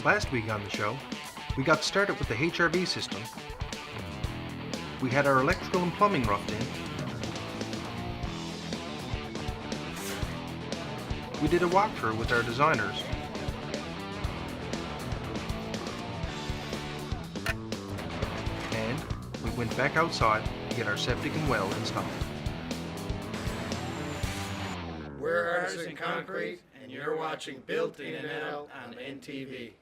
Last week on the show, we got started with the HRV system. We had our electrical and plumbing roughed in. We did a walkthrough with our designers. And we went back outside to get our septic and well installed. We're Artisan Concrete, and you're watching Built In and Out on NTV.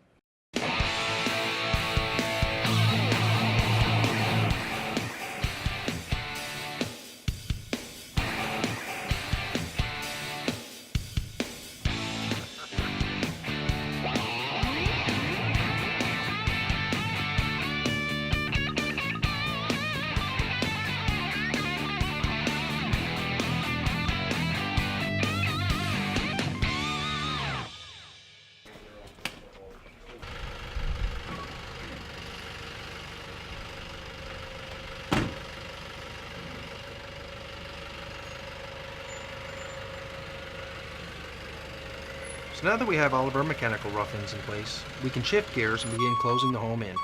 So now that we have all of our mechanical rough-ins in place, we can shift gears and begin closing the home in.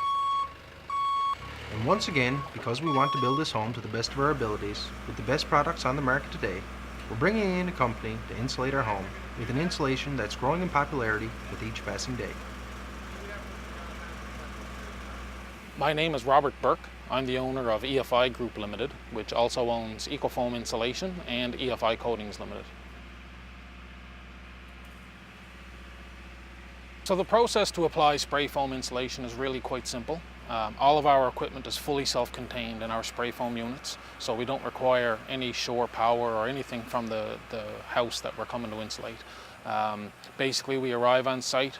And once again, because we want to build this home to the best of our abilities, with the best products on the market today, we're bringing in a company to insulate our home with an insulation that's growing in popularity with each passing day. My name is Robert Burke. I'm the owner of EFI Group Limited, which also owns Ecofoam Insulation and EFI Coatings Limited. So the process to apply spray foam insulation is really quite simple. All of our equipment is fully self-contained in our spray foam units, so we don't require any shore power or anything from the house that we're coming to insulate. Basically, we arrive on site.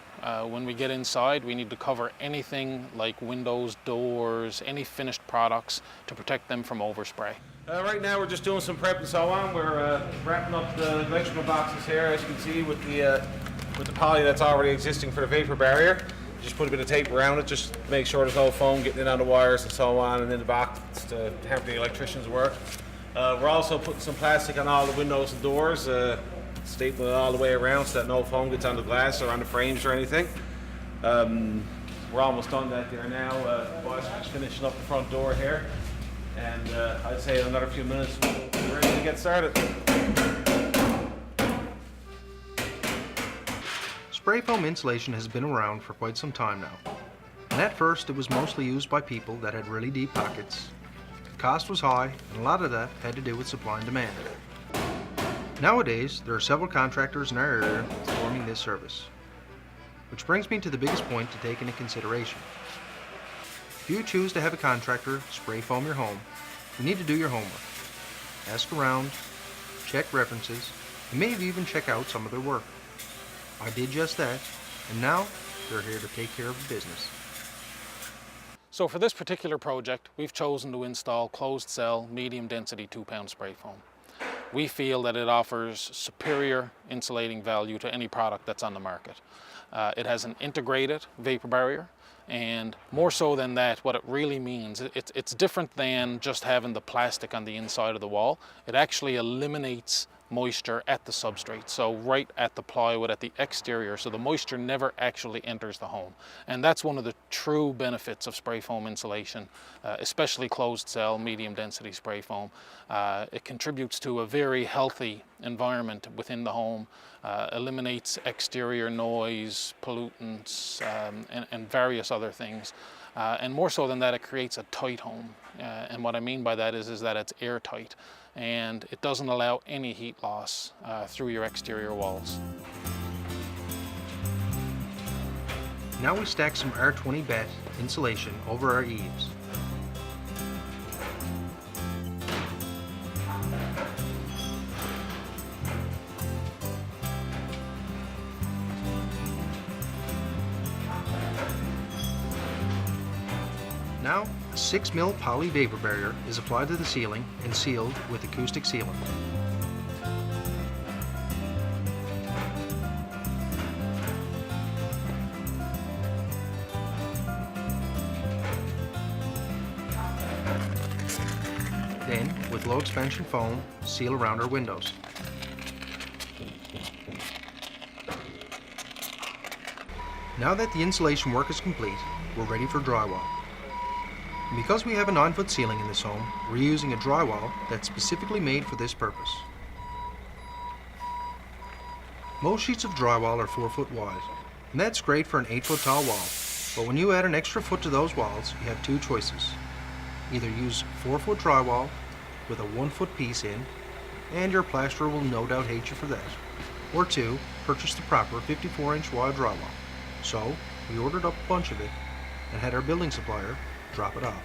When we get inside, we need to cover anything like windows, doors, any finished products to protect them from overspray. Right now we're just doing some prep and so on. We're wrapping up the electrical boxes here, as you can see, with the poly that's already existing for the vapor barrier. Just put a bit of tape around it, just to make sure there's no foam getting in on the wires and so on, and in the box to hamper the electrician's work. We're also putting some plastic on all the windows and doors, stapling it all the way around so that no foam gets on the glass or on the frames or anything. We're almost done that there now. Boss is just finishing up the front door here, and I'd say in another few minutes we'll be ready to get started. Spray foam insulation has been around for quite some time now, and at first it was mostly used by people that had really deep pockets. The cost was high, and a lot of that had to do with supply and demand. Nowadays, there are several contractors in our area performing this service, which brings me to the biggest point to take into consideration. If you choose to have a contractor spray foam your home, you need to do your homework. Ask around, check references, and maybe even check out some of their work. I did just that, and now they're here to take care of the business. So for this particular project, we've chosen to install closed cell, medium density 2-pound spray foam. We feel that it offers superior insulating value to any product that's on the market. It has an integrated vapor barrier, and more so than that, what it really means, it's different than just having the plastic on the inside of the wall. It actually eliminates moisture at the substrate, so right at the plywood at the exterior, so the moisture never actually enters the home. And that's one of the true benefits of spray foam insulation, especially closed cell medium density spray foam. It contributes to a very healthy environment within the home, eliminates exterior noise, pollutants, and various other things. And more so than that, it creates a tight home. And what I mean by that is that it's airtight, and it doesn't allow any heat loss through your exterior walls. Now we stack some R20 batt insulation over our eaves. Now, a 6mm poly vapor barrier is applied to the ceiling and sealed with acoustic sealant. Then, with low expansion foam, seal around our windows. Now that the insulation work is complete, we're ready for drywall. And because we have a 9-foot ceiling in this home, we're using a drywall that's specifically made for this purpose. Most sheets of drywall are 4 foot wide, and that's great for an 8-foot tall wall. But when you add an extra foot to those walls, you have two choices. Either use 4-foot drywall with a 1-foot piece in, and your plasterer will no doubt hate you for that. Or 2, purchase the proper 54-inch wide drywall. So, we ordered up a bunch of it and had our building supplier drop it off.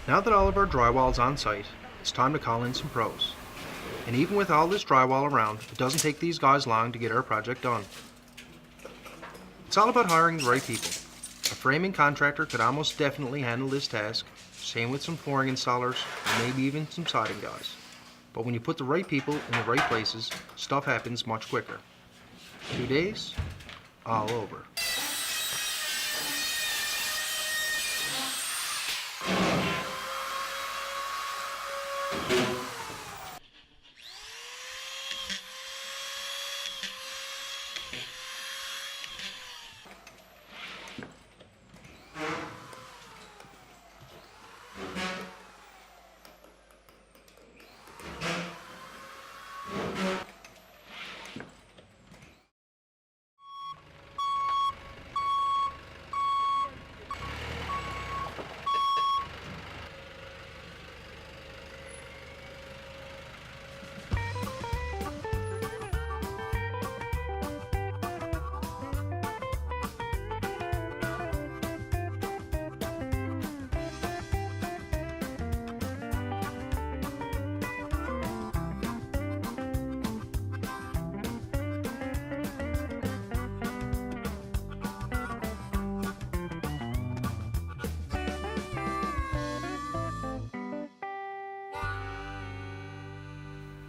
Now that all of our drywall's on site, it's time to call in some pros. And even with all this drywall around, it doesn't take these guys long to get our project done. It's all about hiring the right people. A framing contractor could almost definitely handle this task, same with some flooring installers, and maybe even some siding guys. But when you put the right people in the right places, stuff happens much quicker. 2 days, all over.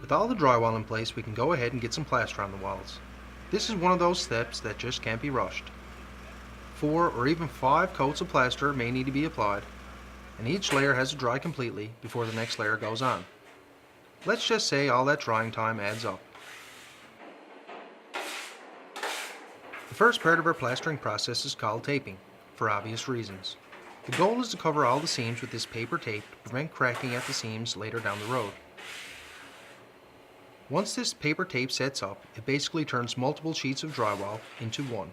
With all the drywall in place, we can go ahead and get some plaster on the walls. This is one of those steps that just can't be rushed. 4 or even 5 coats of plaster may need to be applied, and each layer has to dry completely before the next layer goes on. Let's just say all that drying time adds up. The first part of our plastering process is called taping, for obvious reasons. The goal is to cover all the seams with this paper tape to prevent cracking at the seams later down the road. Once this paper tape sets up, it basically turns multiple sheets of drywall into one.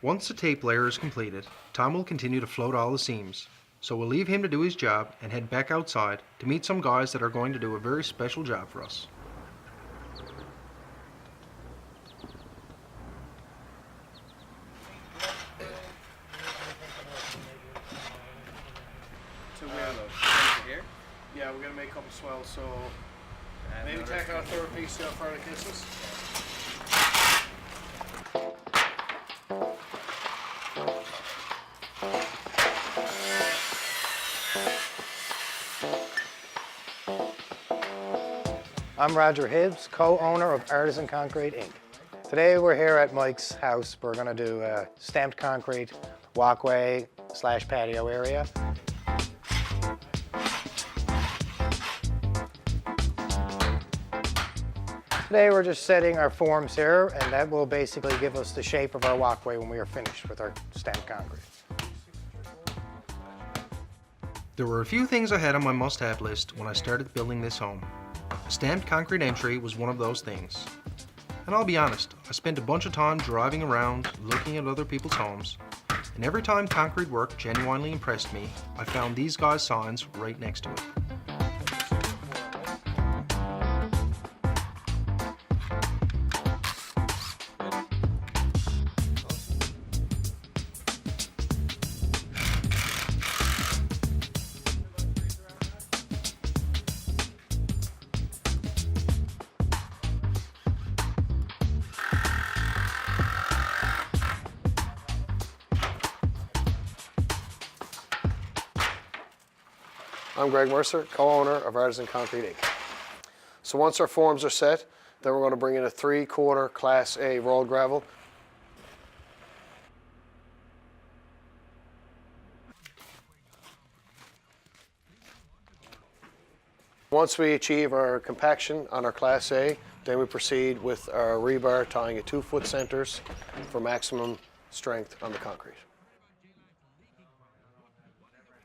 Once the tape layer is completed, Tom will continue to float all the seams, so we'll leave him to do his job and head back outside to meet some guys that are going to do a very special job for us. Here? Yeah, we're going to make a couple swells, so maybe tack on a third piece for the kisses. I'm Roger Hibbs, co-owner of Artisan Concrete, Inc. Today we're here at Mike's house. We're going to do a stamped concrete walkway / patio area. Today we're just setting our forms here, and that will basically give us the shape of our walkway when we are finished with our stamped concrete. There were a few things I had on my must-have list when I started building this home. A stamped concrete entry was one of those things. And I'll be honest, I spent a bunch of time driving around, looking at other people's homes, and every time concrete work genuinely impressed me, I found these guys' signs right next to it. I'm Greg Mercer, co-owner of Artisan Concrete, Inc. So once our forms are set, then we're going to bring in a 3/4 Class A rolled gravel. Once we achieve our compaction on our Class A, then we proceed with our rebar tying at 2-foot centers for maximum strength on the concrete.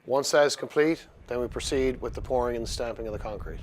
Once that is complete, then we proceed with the pouring and the stamping of the concrete.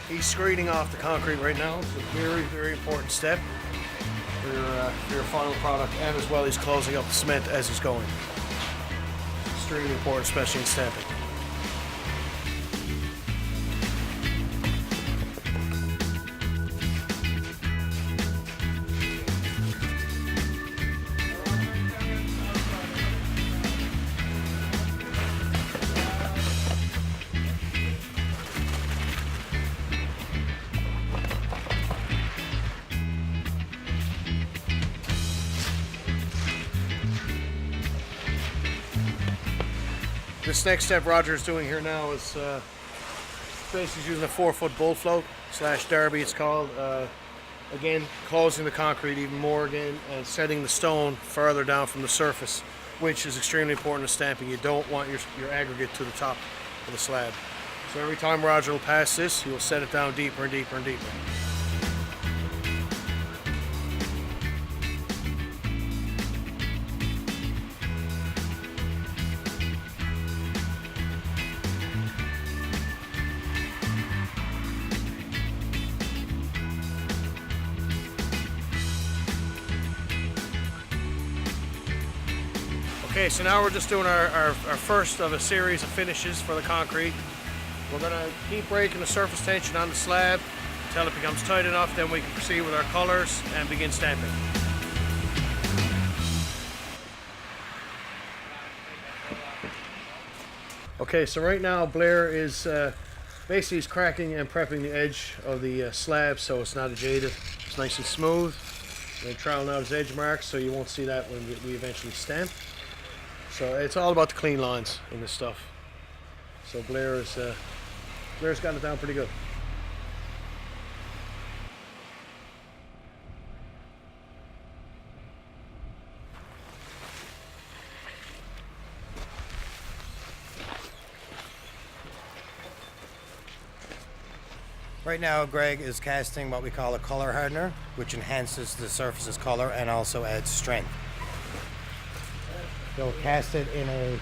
He's screening off the concrete right now. It's a very, very important step for your final product, and as well he's closing up the cement as he's going. Extremely important, especially in stamping. This next step Roger is doing here now is basically using a 4-foot bull float / derby it's called. Again, closing the concrete even more again and setting the stone further down from the surface, which is extremely important to stamping. You don't want your aggregate to the top of the slab. So every time Roger will pass this, he will set it down deeper and deeper and deeper. Okay, so now we're just doing our first of a series of finishes for the concrete. We're going to keep breaking the surface tension on the slab until it becomes tight enough, then we can proceed with our colors and begin stamping. Okay, so right now Blair is basically he's cracking and prepping the edge of the slab so it's not jaded. It's nice and smooth. And troweling out his edge marks so you won't see that when we eventually stamp. So it's all about the clean lines in this stuff. So Blair's got it down pretty good. Right now, Greg is casting what we call a color hardener, which enhances the surface's color and also adds strength. He'll cast it in a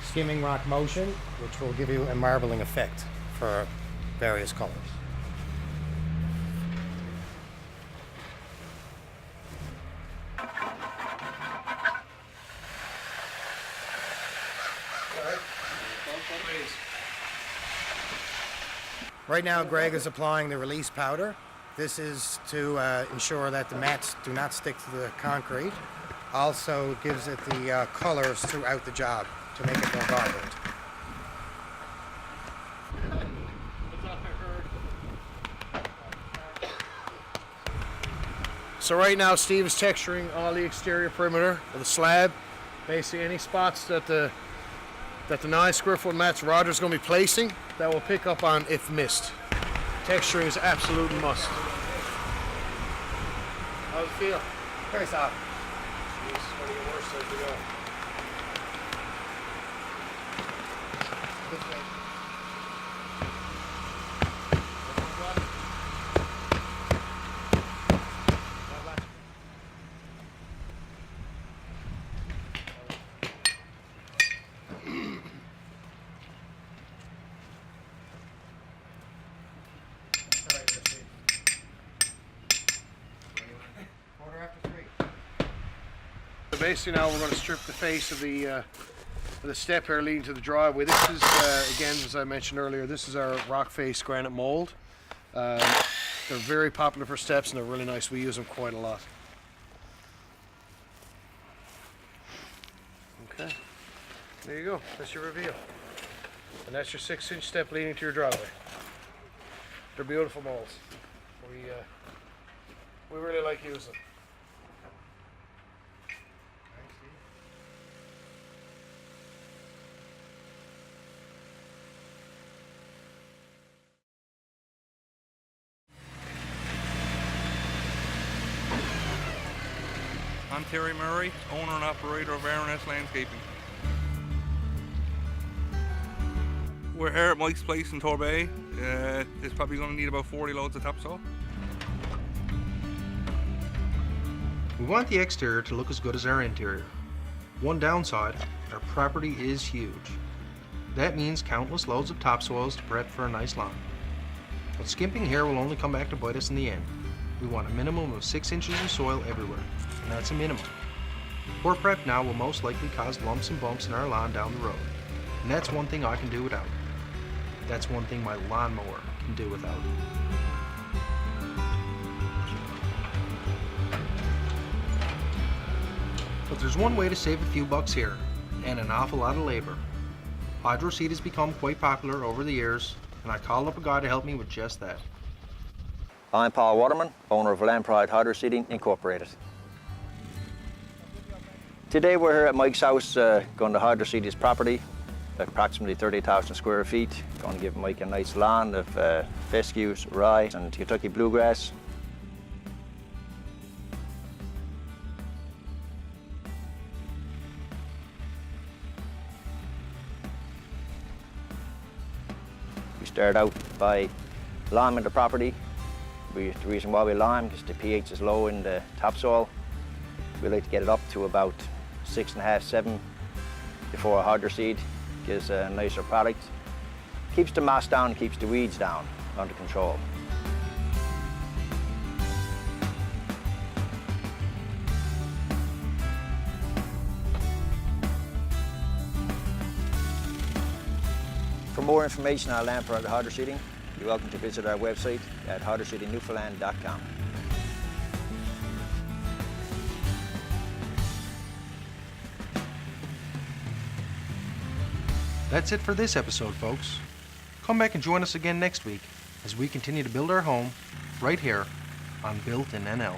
skimming rock motion, which will give you a marbling effect for various colors. Right now, Greg is applying the release powder. This is to ensure that the mats do not stick to the concrete. Also gives it the colors throughout the job to make it more vibrant. So right now, Steve is texturing all the exterior perimeter of the slab. Basically, any spots that the 9 square foot mats Roger's going to be placing that will pick up on if missed. Texturing is absolute must. How's it feel? Very soft. Jeez, one of your worst as we go. So basically now we're going to strip the face of the step here leading to the driveway. This is, again, as I mentioned earlier, this is our rock face granite mold. They're very popular for steps and they're really nice. We use them quite a lot. Okay, there you go. That's your reveal. And that's your 6-inch step leading to your driveway. They're beautiful molds. We really like using them. I'm Terry Murray, owner and operator of R&S Landscaping. We're here at Mike's place in Torbay. It's probably going to need about 40 loads of topsoil. We want the exterior to look as good as our interior. One downside, our property is huge. That means countless loads of topsoils to prep for a nice lawn. But skimping here will only come back to bite us in the end. We want a minimum of 6 inches of soil everywhere, and that's a minimum. Poor prep now will most likely cause lumps and bumps in our lawn down the road, and that's one thing I can do without. That's one thing my lawnmower can do without. But there's one way to save a few bucks here, and an awful lot of labor. Hydro seed has become quite popular over the years, and I called up a guy to help me with just that. I'm Paul Waterman, owner of Land Pride Hydro Seeding Incorporated. Today we're here at Mike's house going to hydro seed his property, approximately 30,000 square feet. Going to give Mike a nice lawn of fescues, rye and Kentucky bluegrass. We start out by liming the property. The reason why we lime is the pH is low in the topsoil. We like to get it up to about 6.5, 7 before a hydro seed. Gives a nicer product. Keeps the moss down, keeps the weeds down, under control. For more information on Land Pride Hydro Seeding, you're welcome to visit our website at hydroseedingnewfoundland.com. That's it for this episode, folks. Come back and join us again next week as we continue to build our home right here on Built in NL.